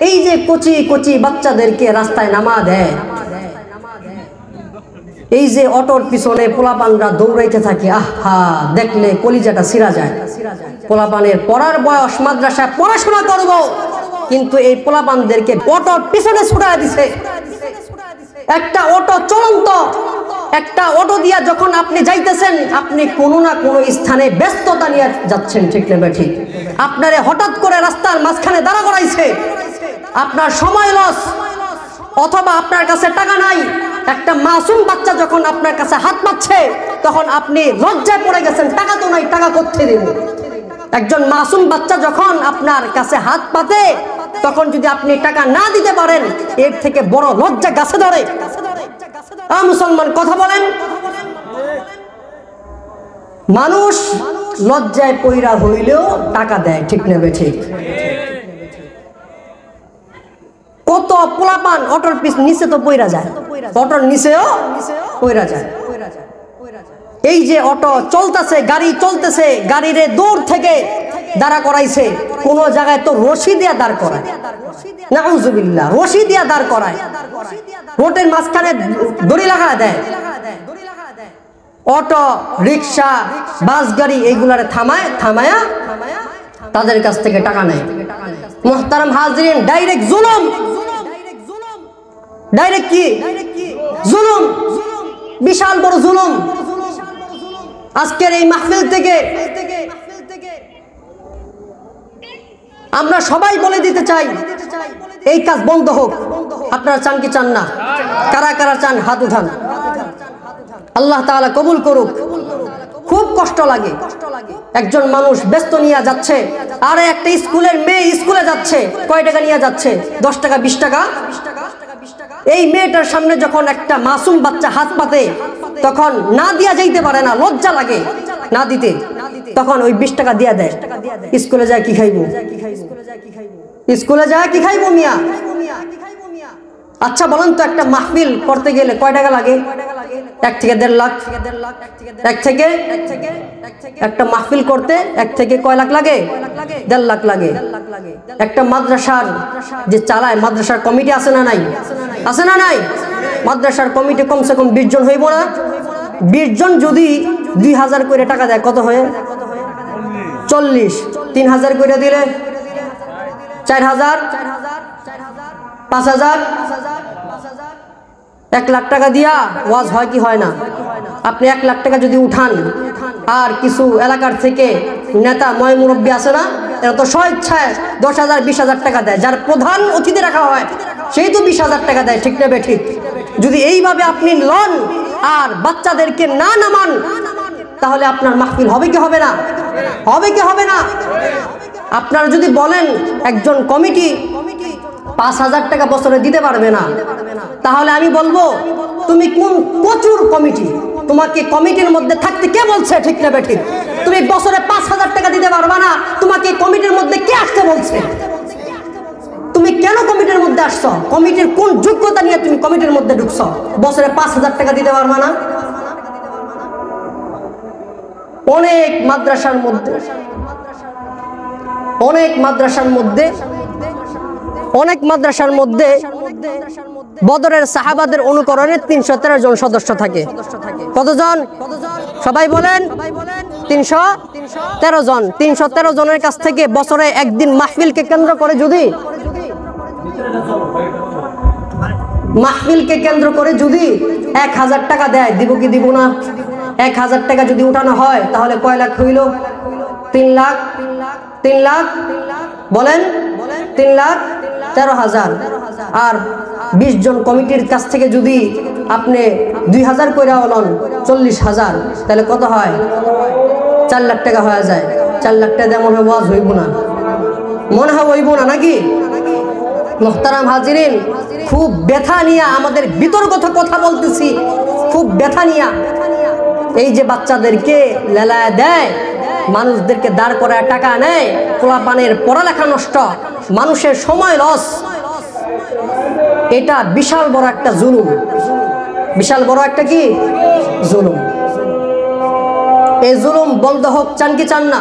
এই যে কচি কচি বাচ্চাদেরকে রাস্তায় নামা দেয়, এই যে অটোর পিছনে পোলাপানরা দৌড়াইতে থাকে, আহা দেখলে কলিজাটা ছিঁড়া যায়। পোলাপানের পড়ার বয়স, মাদ্রাসায় পড়াশোনা করব, কিন্তু এই পোলাপানদেরকে অটোর পিছনে ছুটায় দিছে। একটা অটো চলন্ত, একটা অটো দিয়া যখন আপনি যাইতেছেন, আপনি কোনো না কোনো স্থানে ব্যস্ততা নিয়ে যাচ্ছেন, ঠিক না ঠিক? আপনারে হঠাৎ করে রাস্তার মাঝখানে দাঁড়া করাইছে, আপনার সময় লস, অথবা আপনার কাছে টাকা নাই। একটা মাসুম বাচ্চা যখন আপনার কাছে হাত পাচ্ছে, তখন আপনি লজ্জায় পড়ে গেছেন, টাকা তো নাই, টাকা কোত্থেকে দেব? একজন মাসুম বাচ্চা যখন আপনার কাছে হাত পাতে, তখন যদি আপনি টাকা না দিতে পারেন, এর থেকে বড় লজ্জা গাছে ধরে? মুসলমান কথা বলেন। মানুষ লজ্জায় পইরা হইলেও টাকা দেয়, ঠিক না ঠিক? কত পোলাপান অটোর নিচে তো পইরা যায়, অটোর নিচেও পইরা যায়। এই যে অটো চলতেছে, গাড়ি চলতেছে, গাড়িরে দূর থেকে দাঁড়া করাইছে, কোন জায়গায় তো রশি দিয়া দাঁড় করায়, নাউজুবিল্লাহ, রশি দিয়া দাঁড় করায়, রোডের মাঝখানে দড়ি লাগা দেয়। অটো, রিক্সা, বাস গাড়ি এইগুলারে থামায়া তাদের কাছ থেকে টাকা নেয়। মুহতারাম হাজিরিন, ডাইরেক্ট জুলুম, ডাইরেক্ট কি জুলুম, বিশাল বড় জুলুম। আজকের এই মাহফিল থেকে আমরা সবাই বলে দিতে চাই, এই কাজ বন্ধ হোক। আপনারা চান কি চান না? কারা কারা চান হাত উঠান। আল্লাহ তাআলা কবুল করুক। খুব কষ্ট লাগে, একজন মানুষ ব্যস্ত নিয়ে যাচ্ছে, আর একটা স্কুলের মেয়ে স্কুলে যাচ্ছে, কয় টাকা নিয়ে যাচ্ছে? 10 টাকা, 20 টাকা। এই মেয়েটার সামনে যখন একটা মাসুম বাচ্চা হাত পাতে, তখন না দিয়া যাইতে পারে না, লজ্জা লাগে না দিতে, তখন ওই 20 টাকা দিয়া দেয়। স্কুলে যায় কি খাইবো? স্কুলে যায় কি খাইবো মিয়া? আচ্ছা বলেন তো, একটা মাহফিল করতে গেলে কয় টাকা লাগে? 1 থেকে 1.5 লাখ। একটা মাহফিল করতে 1 থেকে কয় লাখ লাগে? 1.5 লাখ লাগে। একটা মাদ্রাসার যে চালায়, মাদ্রাসার কমিটি আছে না নাই? আছে না নাই? মাদ্রাসার কমিটি কমসে কম 20 জন হইব না? 20 জন যদি 2000 করে টাকা দেয়, কত হয়? 40। 3000 করে দিলে 4000, 5000, 1 লাখ টাকা দিয়া ওয়াজ হয় কি হয় না? আপনি 1 লাখ টাকা যদি উঠান, আর কিছু এলাকার থেকে নেতা ময় মুরব্বী আছে না, এরা তো স্বেচ্ছায় 10,000, 20,000 টাকা দেয়। যার প্রধান অতিথি রাখা হয়, সেই তো 20,000 টাকা দেয়, ঠিক না ঠিক? যদি এইভাবে আপনি লন আর বাচ্চাদেরকে না নামান, তাহলে আপনার মাহফিল হবে কি হবে না? হবে কি হবে না? আপনারা যদি বলেন একজন কমিটি 5,000 টাকা বছরে দিতে পারবে না, তাহলে আমি বলবো, তুমি কোন প্রচুর কমিটি? তোমাকে কমিটির মধ্যে থাকতে কে বলছে, ঠিক না ঠিক? তুমি বছরে 5,000 টাকা দিতে পারবা না, তোমাকে কমিটির মধ্যে কে আসতে বলছে? তুমি কেন কমিটির মধ্যে আসছো? কমিটির কোন যোগ্যতা নিয়ে তুমি কমিটির মধ্যে ঢুকছো? বছরে 5,000 টাকা দিতে পারবা না? অনেক মাদ্রাসার মধ্যে বদরের সাহাবাদের অনুকরণে 313 জন সদস্য থাকে। কতজন? সবাই বলেন। 313 জন। 313 জনের কাছ থেকে বছরে একদিন মাহফিলকে কেন্দ্র করে যদি 1000 টাকা দেয়, দিব কি দিব না? 1000 টাকা যদি উঠানো হয়, তাহলে কয় লাখ হইল? 3 লাখ। 3 লাখ বলেন, 3,13,000। আর 20 জন কমিটির কাছ থেকে যদি আপনি 2000 করে লন, 40,000, তাহলে কত হয়? 4 লাখ টাকা হয়ে যায়। 4 লাখ টাকা দেওয়া মনে হয় ওয়াজ হইব না, মনে হয় হইব না নাকি? মুহতারাম হাজিরিন, খুব ব্যথা নিয়ে আমাদের বিতর্কিত কথা বলতেছি, খুব ব্যথা নিয়ে। এই যে বাচ্চাদেরকে লেলায় দেয়, মানুষদেরকে দাঁড় করায় টাকা নেয়, পোলাপানের পড়ালেখা নষ্ট, মানুষের সময় লস, এটা বিশাল বড় একটা জুলুম, বিশাল বড় একটা কি জুলুম। এই জুলুম বন্ধ হোক, চান কি চান না?